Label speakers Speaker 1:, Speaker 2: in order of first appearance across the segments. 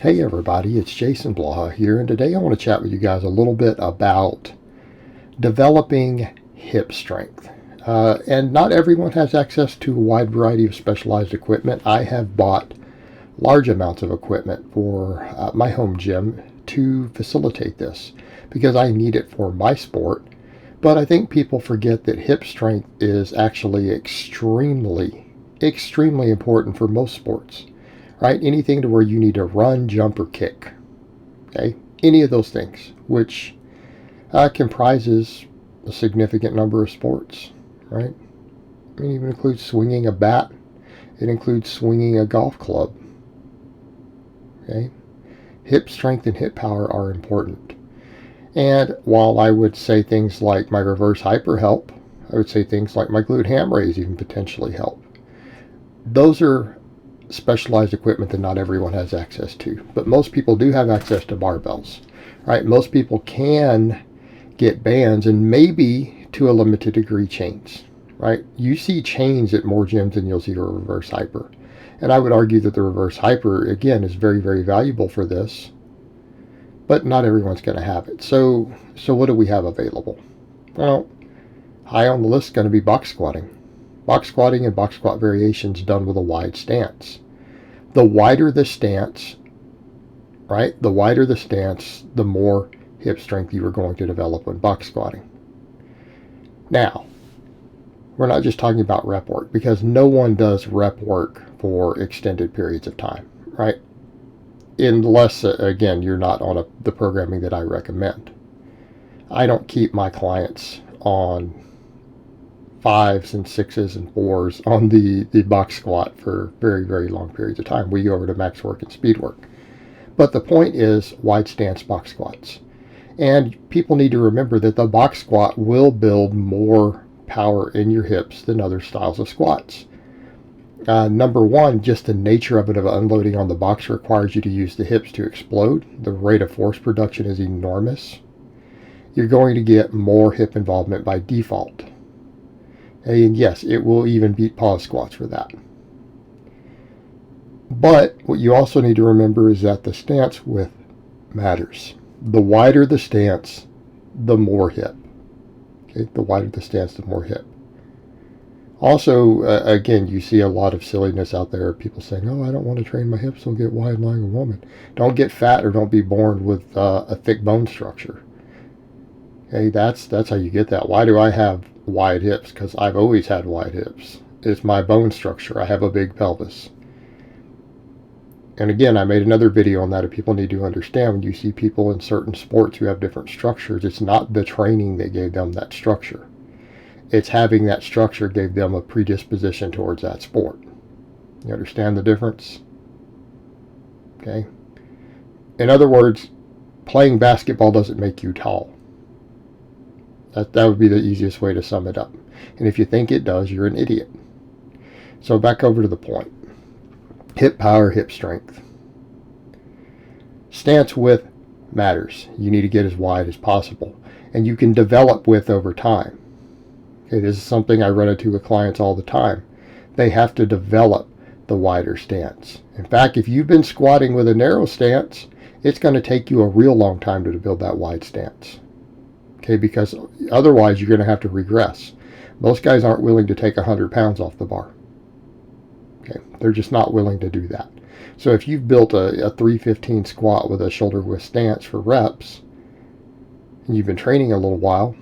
Speaker 1: Hey everybody, it's Jason Blaha here, and today I want to chat with you guys a little bit about developing hip strength. And not everyone has access to a wide variety of specialized equipment. I have bought large amounts of equipment for my home gym to facilitate this because I need it for my sport. But I think people forget that hip strength is actually extremely important for most sports, right? Anything to where you need to run, jump, or kick. Okay, any of those things, which comprises a significant number of sports, right? I mean, it even includes swinging a bat. It includes swinging a golf club. Okay, hip strength and hip power are important. And while I would say things like my reverse hyper help, I would say things like my glute ham raise even potentially help. Those are specialized equipment that not everyone has access to, but most people do have access to barbells, right? Most people can get bands and maybe to a limited degree chains, right? You see chains at more gyms than you'll see a reverse hyper. And I would argue that the reverse hyper, again, is very valuable for this, but not everyone's going to have it. So what do we have available? Well, high on the list is going to be box squatting. Box squatting and box squat variations done with a wide stance. The wider the stance, right? The wider the stance, the more hip strength you are going to develop when box squatting. Now, we're not just talking about rep work because no one does rep work for extended periods of time, right? Unless, again, you're not on the programming that I recommend. I don't keep my clients on 5s and 6s and 4s on the box squat for very long periods of time. We go over to max work and speed work. But the point is wide stance box squats. And people need to remember that the box squat will build more power in your hips than other styles of squats. Number one, just the nature of unloading on the box requires you to use the hips to explode. The rate of force production is enormous. You're going to get more hip involvement by default. And yes, it will even beat pause squats for that. But what you also need to remember is that the stance width matters. The wider the stance, the more hip. Okay, the wider the stance, the more hip. Also, again, you see a lot of silliness out there. People saying, "Oh, I don't want to train my hips; I'll get wide lying a woman." Don't get fat or don't be born with a thick bone structure. Okay, that's how you get that. Why do I have wide hips? Because I've always had wide hips. It's my bone structure. I have a big pelvis. And again, I made another video on that. If people need to understand, when you see people in certain sports who have different structures, it's not the training that gave them that structure. It's having that structure gave them a predisposition towards that sport. You understand the difference? Okay. In other words, playing basketball doesn't make you tall. That would be the easiest way to sum it up. And if you think it does, you're an idiot. So back over to the point. Hip power, hip strength. Stance width matters. You need to get as wide as possible. And you can develop width over time. Okay, this is something I run into with clients all the time. They have to develop the wider stance. In fact, if you've been squatting with a narrow stance, it's going to take you a real long time to build that wide stance. Okay, because otherwise you're going to have to regress. Most guys aren't willing to take 100 pounds off the bar. Okay, they're just not willing to do that. So if you've built a 315 squat with a shoulder width stance for reps, and you've been training a little while,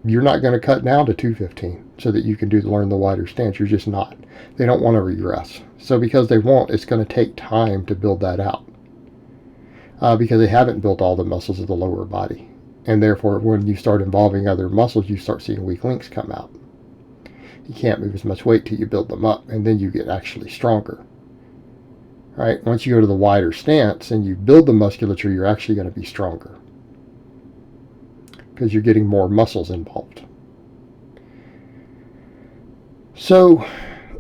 Speaker 1: you're not going to cut down to 215 so that you can learn the wider stance. You're just not. They don't want to regress. So because they won't, it's going to take time to build that out. Because they haven't built all the muscles of the lower body. And therefore, when you start involving other muscles, you start seeing weak links come out. You can't move as much weight till you build them up, and then you get actually stronger. All right? Once you go to the wider stance and you build the musculature, you're actually going to be stronger because you're getting more muscles involved. So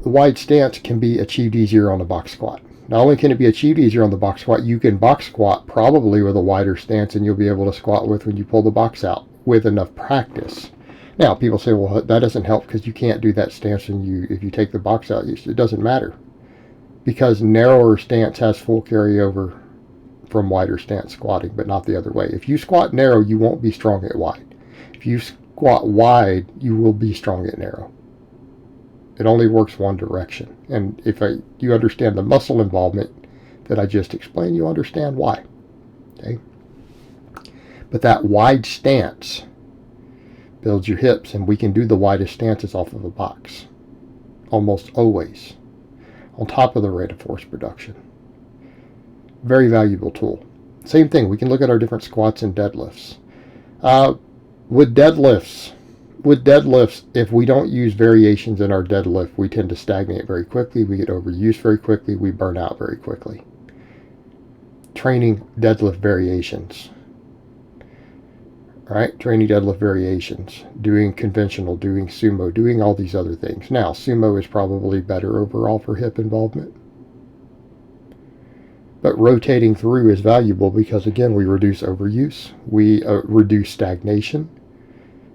Speaker 1: the wide stance can be achieved easier on the box squat. Not only can it be achieved easier on the box squat, you can box squat probably with a wider stance and you'll be able to squat with when you pull the box out with enough practice. Now, people say, well, that doesn't help because you can't do that stance if you take the box out. It doesn't matter because narrower stance has full carryover from wider stance squatting, but not the other way. If you squat narrow, you won't be strong at wide. If you squat wide, you will be strong at narrow. It only works one direction. And if you understand the muscle involvement that I just explained, you understand why. Okay? But that wide stance builds your hips, and we can do the widest stances off of a box. Almost always. On top of the rate of force production. Very valuable tool. Same thing, we can look at our different squats and deadlifts. With deadlifts, if we don't use variations in our deadlift, we tend to stagnate very quickly, we get overused very quickly, we burn out very quickly. Training deadlift variations. Right? Training deadlift variations, doing conventional, doing sumo, doing all these other things. Now, sumo is probably better overall for hip involvement. But rotating through is valuable because, again, we reduce overuse. We reduce stagnation.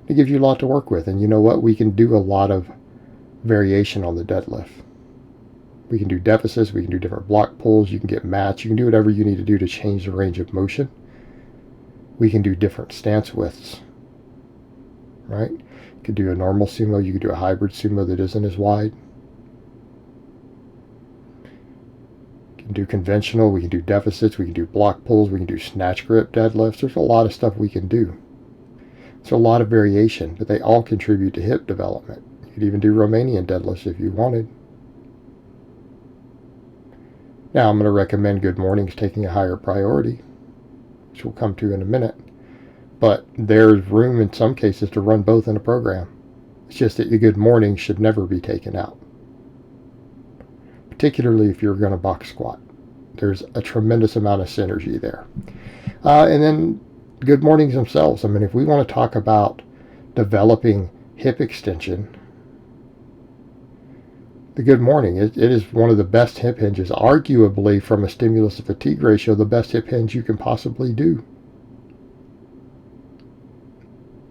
Speaker 1: It gives you a lot to work with. And you know what? We can do a lot of variation on the deadlift. We can do deficits. We can do different block pulls. You can get mats. You can do whatever you need to do to change the range of motion. We can do different stance widths. Right? You could do a normal sumo. You could do a hybrid sumo that isn't as wide. Do conventional, we can do deficits, we can do block pulls, we can do snatch grip deadlifts. There's a lot of stuff we can do. There's a lot of variation, but they all contribute to hip development. You could even do Romanian deadlifts if you wanted. Now I'm going to recommend good mornings taking a higher priority, which we'll come to in a minute. But there's room in some cases to run both in a program. It's just that the good mornings should never be taken out. Particularly if you're going to box squat. There's a tremendous amount of synergy there. And then good mornings themselves. I mean, if we want to talk about developing hip extension, the good morning, it is one of the best hip hinges, arguably from a stimulus to fatigue ratio, the best hip hinge you can possibly do.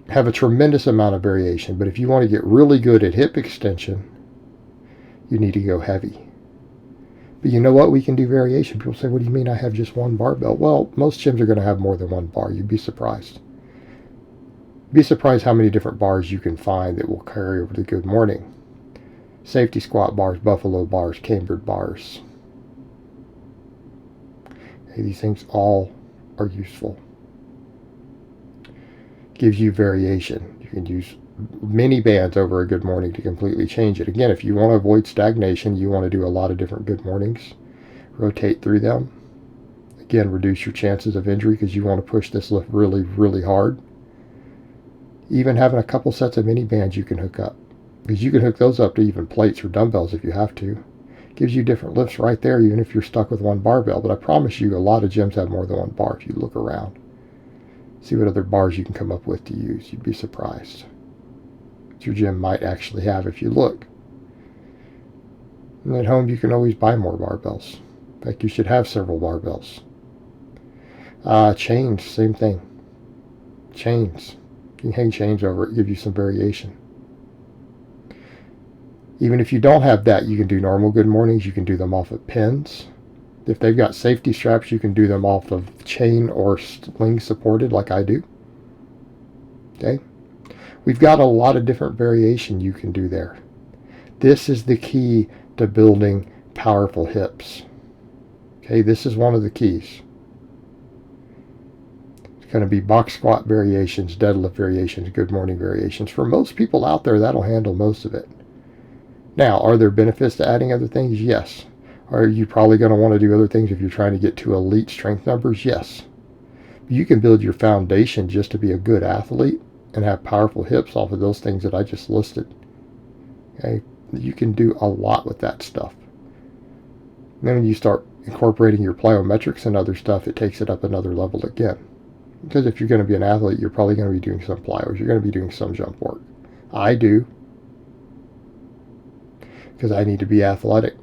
Speaker 1: Have a tremendous amount of variation, but if you want to get really good at hip extension, you need to go heavy. But you know what? We can do variation. People say, what do you mean I have just one barbell? Well, most gyms are going to have more than one bar. You'd be surprised. Be surprised how many different bars you can find that will carry over to good morning. Safety squat bars, buffalo bars, cambered bars. Hey, these things all are useful. Gives you variation. You can use many bands over a good morning to completely change it. Again, if you want to avoid stagnation, you want to do a lot of different good mornings. Rotate through them. Again, reduce your chances of injury because you want to push this lift really, really hard. Even having a couple sets of mini bands you can hook up. Because you can hook those up to even plates or dumbbells if you have to. Gives you different lifts right there, even if you're stuck with one barbell. But I promise you, a lot of gyms have more than one bar if you look around. See what other bars you can come up with to use. You'd be surprised. Your gym might actually have if you look. And at home you can always buy more barbells. In fact, you should have several barbells. Chains, same thing. Chains. You can hang chains over it, give you some variation. Even if you don't have that, you can do normal good mornings. You can do them off of pins. If they've got safety straps, you can do them off of chain or sling supported like I do. Okay? We've got a lot of different variation you can do there. This is the key to building powerful hips. Okay, this is one of the keys. It's going to be box squat variations, deadlift variations, good morning variations. For most people out there, that'll handle most of it. Now, are there benefits to adding other things? Yes. Are you probably going to want to do other things if you're trying to get to elite strength numbers? Yes. You can build your foundation just to be a good athlete and have powerful hips off of those things that I just listed. Okay, you can do a lot with that stuff. And then when you start incorporating your plyometrics and other stuff, it takes it up another level again. Because if you're going to be an athlete, you're probably going to be doing some plyos. You're going to be doing some jump work. I do. Because I need to be athletic.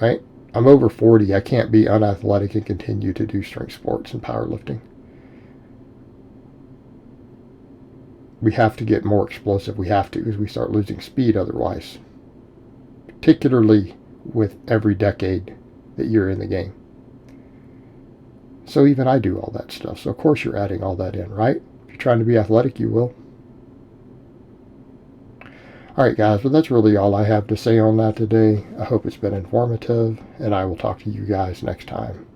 Speaker 1: Right? I'm over 40. I can't be unathletic and continue to do strength sports and powerlifting. We have to get more explosive. We have to, because we start losing speed otherwise. Particularly with every decade that you're in the game. So even I do all that stuff. So of course you're adding all that in, right? If you're trying to be athletic, you will. Alright guys, well that's really all I have to say on that today. I hope it's been informative, and I will talk to you guys next time.